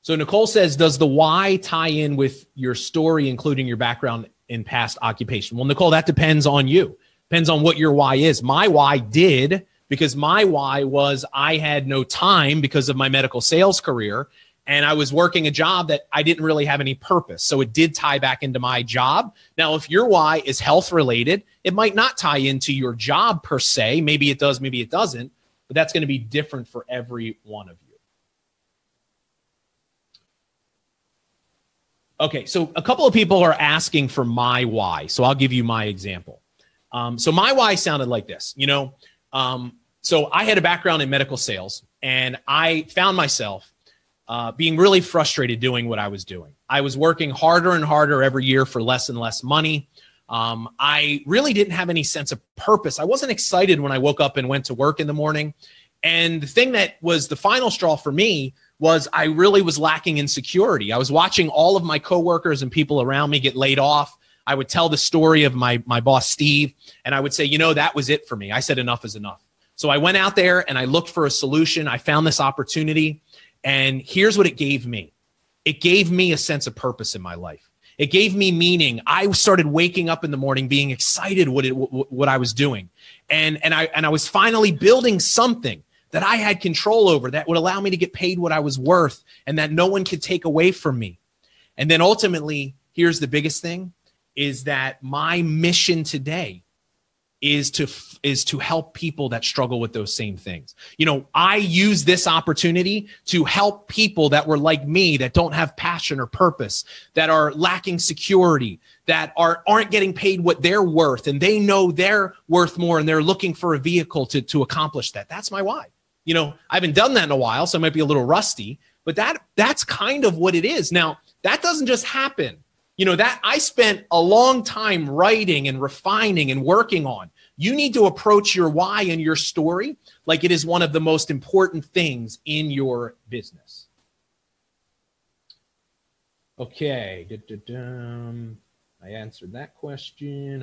So Nicole says, does the why tie in with your story, including your background in past occupation? Well, Nicole, that depends on you. Depends on what your why is. My why did, because my why was I had no time because of my medical sales career. And I was working a job that I didn't really have any purpose. So it did tie back into my job. Now, if your why is health related, it might not tie into your job per se. Maybe it does, maybe it doesn't, but that's going to be different for every one of you. Okay, so a couple of people are asking for my why. So I'll give you my example. So my why sounded like this, so I had a background in medical sales, and I found myself being really frustrated doing what I was doing. I was working harder and harder every year for less and less money. I really didn't have any sense of purpose. I wasn't excited when I woke up and went to work in the morning. And the thing that was the final straw for me was I really was lacking in security. I was watching all of my coworkers and people around me get laid off. I would tell the story of my boss, Steve, and I would say, that was it for me. I said enough is enough. So I went out there and I looked for a solution. I found this opportunity. And here's what it gave me. It gave me a sense of purpose in my life. It gave me meaning. I started waking up in the morning being excited what I was doing. And I was finally building something that I had control over that would allow me to get paid what I was worth and that no one could take away from me. And then ultimately, here's the biggest thing, is that my mission today is to help people that struggle with those same things. I use this opportunity to help people that were like me, that don't have passion or purpose, that are lacking security, that aren't getting paid what they're worth, and they know they're worth more, and they're looking for a vehicle to accomplish that. That's my why. I haven't done that in a while, so I might be a little rusty, but that's kind of what it is. Now, that doesn't just happen. That I spent a long time writing and refining and working on. You need to approach your why and your story like it is one of the most important things in your business. Okay. I answered that question.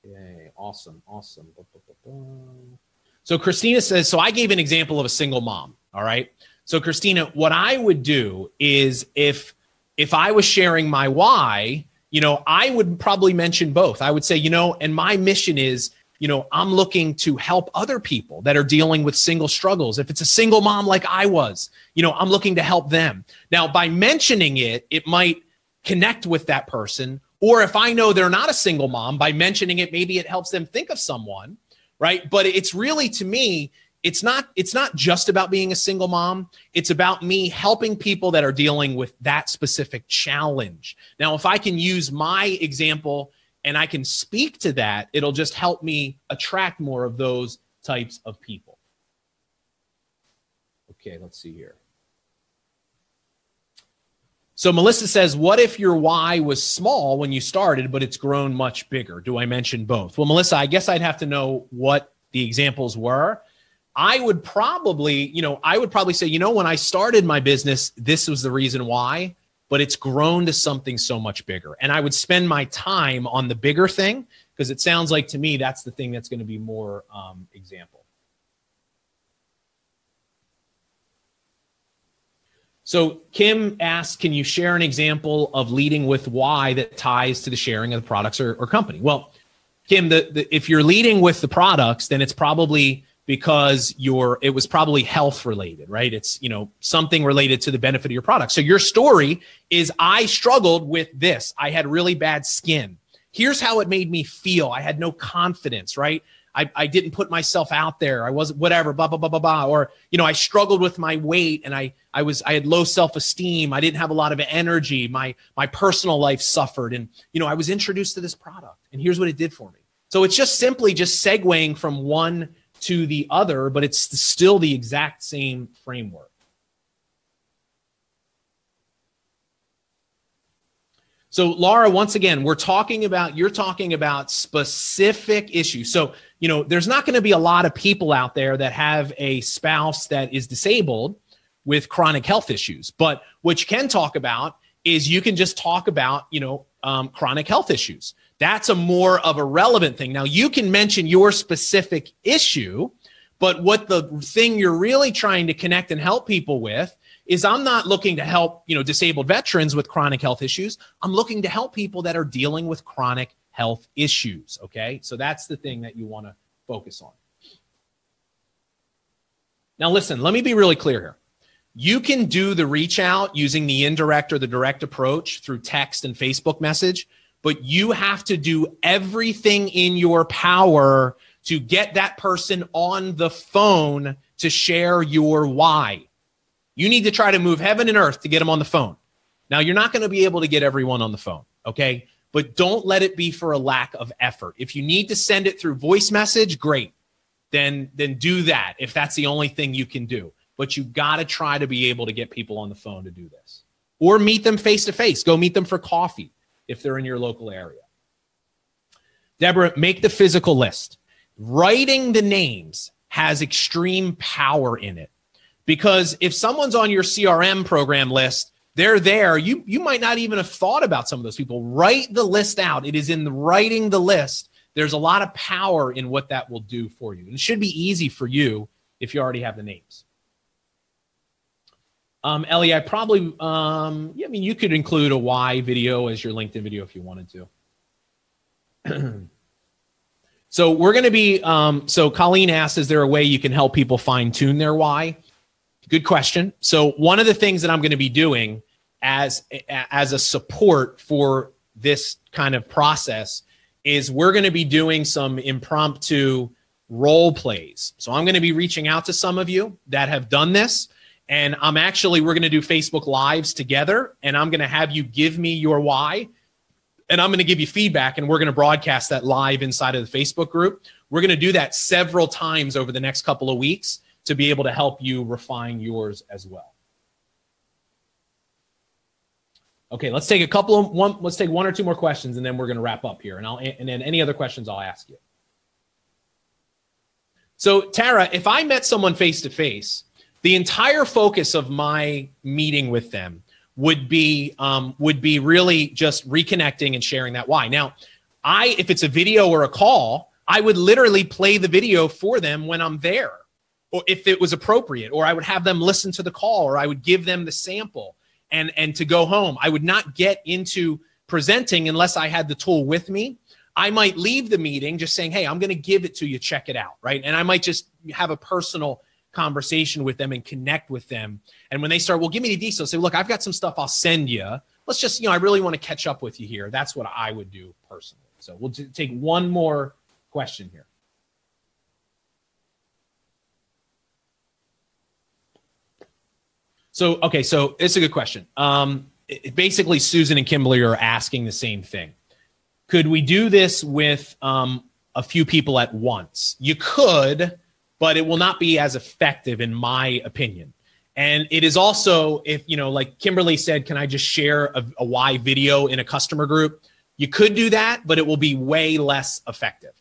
Okay, awesome. So Christina says, so I gave an example of a single mom. All right. So Christina, what I would do is if I was sharing my why, I would probably mention both. I would say, and my mission is, I'm looking to help other people that are dealing with single struggles. If it's a single mom like I was, I'm looking to help them. Now, by mentioning it, it might connect with that person. Or if I know they're not a single mom, by mentioning it, maybe it helps them think of someone, right? But it's really, to me, it's not just about being a single mom. It's about me helping people that are dealing with that specific challenge. Now, if I can use my example and I can speak to that, it'll just help me attract more of those types of people. Okay, let's see here. So Melissa says, what if your why was small when you started, but it's grown much bigger? Do I mention both? Well, Melissa, I guess I'd have to know what the examples were. I would probably say, when I started my business, this was the reason why, but it's grown to something so much bigger. And I would spend my time on the bigger thing, because it sounds like to me, that's the thing that's going to be more example. So Kim asks, can you share an example of leading with why that ties to the sharing of the products or company? Well, Kim, if you're leading with the products, then it's probably because it was probably health related, right? It's, something related to the benefit of your product. So your story is, I struggled with this. I had really bad skin. Here's how it made me feel. I had no confidence, right? I didn't put myself out there. I wasn't whatever, blah, blah, blah, blah, blah. Or, I struggled with my weight and I had low self-esteem. I didn't have a lot of energy. My personal life suffered. And, I was introduced to this product and here's what it did for me. So it's just simply just segueing from one to the other, but it's still the exact same framework. So Laura, once again, you're talking about specific issues. So, there's not going to be a lot of people out there that have a spouse that is disabled with chronic health issues. But what you can talk about is you can just talk about, chronic health issues. That's a more of a relevant thing. Now you can mention your specific issue, but what the thing you're really trying to connect and help people with is I'm not looking to help, disabled veterans with chronic health issues. I'm looking to help people that are dealing with chronic health issues. Okay. So that's the thing that you want to focus on. Now, listen, let me be really clear here. You can do the reach out using the indirect or the direct approach through text and Facebook message, but you have to do everything in your power to get that person on the phone to share your why. You need to try to move heaven and earth to get them on the phone. Now, you're not going to be able to get everyone on the phone, okay? But don't let it be for a lack of effort. If you need to send it through voice message, great. Then do that if that's the only thing you can do. But you got to try to be able to get people on the phone to do this. Or meet them face to face. Go meet them for coffee if they're in your local area. Deborah, make the physical list. Writing the names has extreme power in it. Because if someone's on your CRM program list, they're there. You might not even have thought about some of those people. Write the list out. It is in writing the list. There's a lot of power in what that will do for you. And it should be easy for you if you already have the names. Ellie, I probably, you could include a why video as your LinkedIn video if you wanted to. So we're going to be, so Colleen asked, is there a way you can help people fine tune their why? Good question. So one of the things that I'm going to be doing as a support for this kind of process is we're going to be doing some impromptu role plays. So I'm going to be reaching out to some of you that have done this. And we're going to do Facebook Lives together. And I'm going to have you give me your why. And I'm going to give you feedback. And we're going to broadcast that live inside of the Facebook group. We're going to do that several times over the next couple of weeks to be able to help you refine yours as well. Okay, let's take one or two more questions and then we're going to wrap up here. And then any other questions I'll ask you. So Tara, if I met someone face to face, the entire focus of my meeting with them would be really just reconnecting and sharing that why. Now, if it's a video or a call, I would literally play the video for them when I'm there, or if it was appropriate, or I would have them listen to the call, or I would give them the sample and to go home. I would not get into presenting unless I had the tool with me. I might leave the meeting just saying, hey, I'm going to give it to you, check it out, right? And I might just have a personal conversation with them and connect with them. And when they start, well, give me the details. Say, look, I've got some stuff I'll send you. Let's just, I really want to catch up with you here. That's what I would do personally. So we'll take one more question here. So it's a good question. Basically, Susan and Kimberly are asking the same thing. Could we do this with a few people at once? You could, but it will not be as effective in my opinion. And it is also, if, like Kimberly said, can I just share a why video in a customer group? You could do that, but it will be way less effective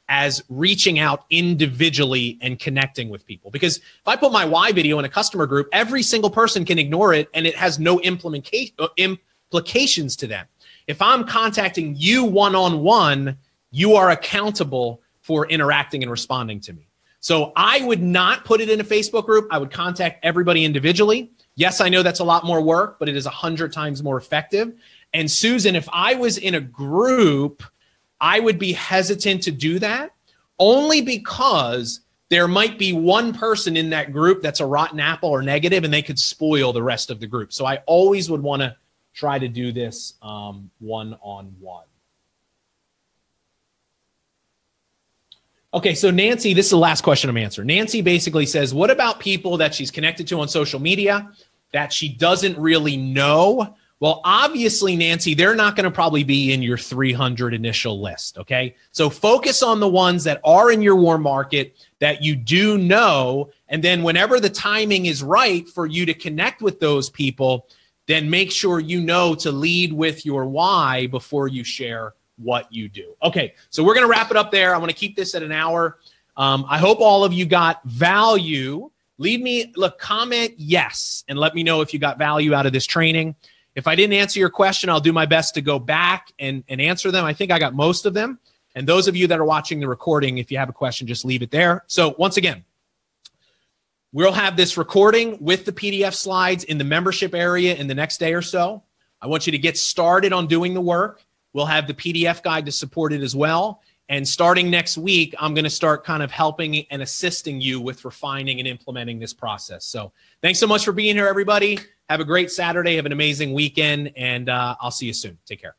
as reaching out individually and connecting with people. Because if I put my why video in a customer group, every single person can ignore it and it has no implications to them. If I'm contacting you one-on-one, you are accountable for interacting and responding to me. So I would not put it in a Facebook group. I would contact everybody individually. Yes, I know that's a lot more work, but it is 100 times more effective. And Susan, if I was in a group, I would be hesitant to do that only because there might be one person in that group that's a rotten apple or negative, and they could spoil the rest of the group. So I always would want to try to do this one-on-one. Okay, so Nancy, this is the last question I'm answering. Nancy basically says, what about people that she's connected to on social media that she doesn't really know? Well, obviously, Nancy, they're not going to probably be in your 300 initial list, okay? So focus on the ones that are in your warm market that you do know, and then whenever the timing is right for you to connect with those people, then make sure you know to lead with your why before you share what you do. Okay, so we're going to wrap it up there. I'm going to keep this at an hour. I hope all of you got value. Leave me a comment yes, and let me know if you got value out of this training. If I didn't answer your question, I'll do my best to go back and answer them. I think I got most of them. And those of you that are watching the recording, if you have a question, just leave it there. So once again, we'll have this recording with the PDF slides in the membership area in the next day or so. I want you to get started on doing the work. We'll have the PDF guide to support it as well. And starting next week, I'm going to start kind of helping and assisting you with refining and implementing this process. So thanks so much for being here, everybody. Have a great Saturday. Have an amazing weekend. And I'll see you soon. Take care.